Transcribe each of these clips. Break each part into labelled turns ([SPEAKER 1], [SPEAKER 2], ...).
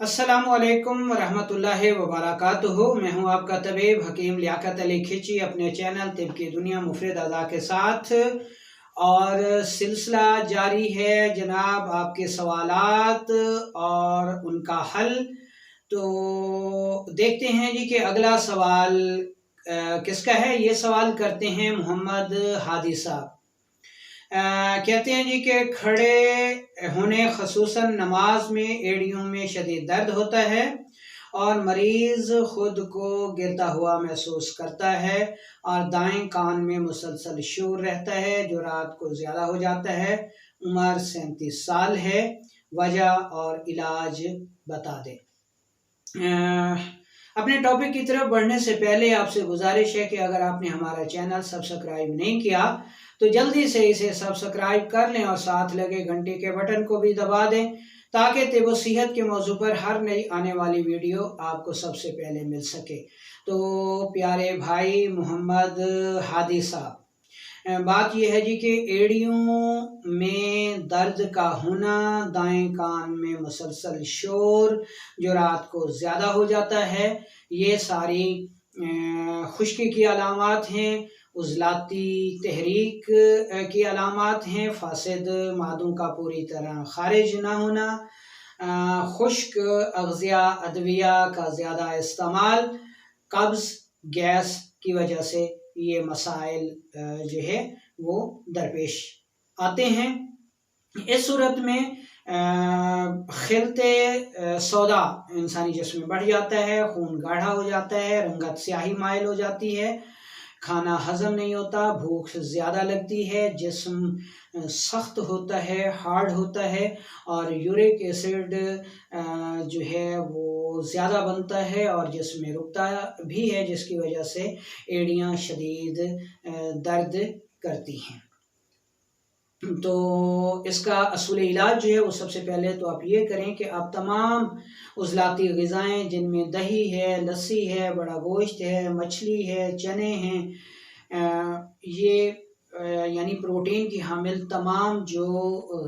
[SPEAKER 1] अस्सलामुअलैकुम वरहमतुल्लाहि वबरकातुहू। मैं हूं आपका तबीब हकीम लियाकत अली खिची अपने चैनल तिब की दुनिया मुफरद अज़ा के साथ। और सिलसिला जारी है जनाब, आपके सवालात और उनका हल। तो देखते हैं जी कि अगला सवाल किसका है। ये सवाल करते हैं मोहम्मद हादी साहब। कहते हैं जी कि खड़े होने खसूसन नमाज में एड़ियों में शदीद दर्द होता है और मरीज़ ख़ुद को गिरता हुआ महसूस करता है और दाएं कान में मुसलसल शोर रहता है जो रात को ज़्यादा हो जाता है। उम्र 37 साल है। वजह और इलाज बता दें। अपने टॉपिक की तरफ बढ़ने से पहले आपसे गुजारिश है कि अगर आपने हमारा चैनल सब्सक्राइब नहीं किया तो जल्दी से इसे सब्सक्राइब कर लें और साथ लगे घंटे के बटन को भी दबा दें ताकि तिब व सेहत के मौजू पर हर नई आने वाली वीडियो आपको सबसे पहले मिल सके। तो प्यारे भाई मोहम्मद हादी साहब, बात यह है जी कि एड़ियों में दर्द का होना, दाएं कान में मुसलसल शोर जो रात को ज़्यादा हो जाता है, ये सारी खुश्की की अलामात हैं। उज़लाती तहरीक की अलामात हैं। फासिद मादों का पूरी तरह खारिज ना होना, खुश्क अग़ज़िया अदविया का ज़्यादा इस्तेमाल, कब्ज़ गैस की वजह से ये मसाइल जो है वो दरपेश आते हैं। इस सूरत में खिलते सौदा इंसानी जिस्म में बढ़ जाता है, खून गाढ़ा हो जाता है, रंगत स्याही माइल हो जाती है, खाना हजम नहीं होता, भूख ज़्यादा लगती है, जिस्म सख्त होता है, हार्ड होता है और यूरिक एसिड जो है वो ज़्यादा बनता है और जिस्म में रुकता भी है, जिसकी वजह से एड़ियाँ शदीद दर्द करती हैं। तो इसका असूल इलाज जो है वो सबसे पहले तो आप ये करें कि आप तमाम उज़लाती ग़िज़ाएँ जिनमें दही है, लस्सी है, बड़ा गोश्त है, मछली है, चने हैं, ये यानी प्रोटीन की हामिल तमाम जो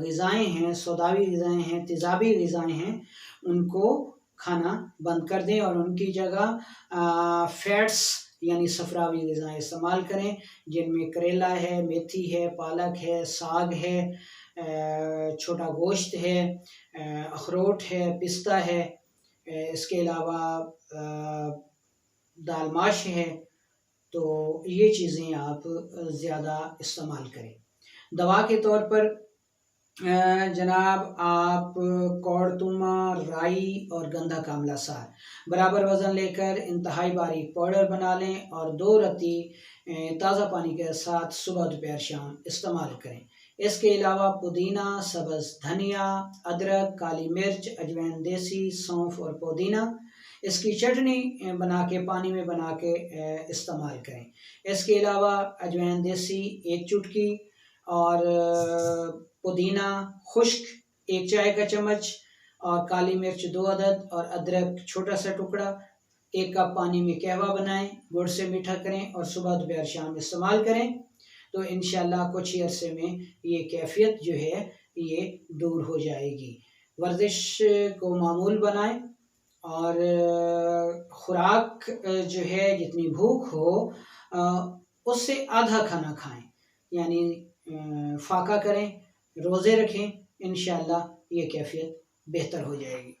[SPEAKER 1] ग़िज़ाएँ हैं, सौदावी ग़िज़ाएँ हैं, तेज़ाबी ग़िज़ाएँ हैं, उनको खाना बंद कर दें और उनकी जगह फैट्स यानी सफ़रावी ग़िज़ाएँ इस्तेमाल करें, जिनमें करेला है, मेथी है, पालक है, साग है, छोटा गोश्त है, अखरोट है, पिस्ता है, इसके अलावा दाल माश है। तो ये चीज़ें आप ज़्यादा इस्तेमाल करें। दवा के तौर पर जनाब आप कौड़तुमा, राई और गंधा कामला सार बराबर वज़न लेकर इंतहाई बारीक पाउडर बना लें और 2 रत्ती ताज़ा पानी के साथ सुबह दोपहर शाम इस्तेमाल करें। इसके अलावा पुदीना, सब्ज़ धनिया, अदरक, काली मिर्च, अजवाइन देसी, सौंफ और पुदीना, इसकी चटनी बना के पानी में बना के इस्तेमाल करें। इसके अलावा अजवाइन देसी 1 चुटकी और पुदीना खुश्क 1 चाय का चम्मच और काली मिर्च 2 अदद और अदरक छोटा सा टुकड़ा 1 कप पानी में कहवा बनाएं, गुड़ से मीठा करें और सुबह दोपहर शाम इस्तेमाल करें। तो इंशाल्लाह कुछ ही अरसे में ये कैफियत जो है ये दूर हो जाएगी। वर्जिश को मामूल बनाएं और खुराक जो है जितनी भूख हो उससे आधा खाना खाएं, यानी फाका करें, रोज़े रखें, इंशाल्लाह ये कैफियत बेहतर हो जाएगी।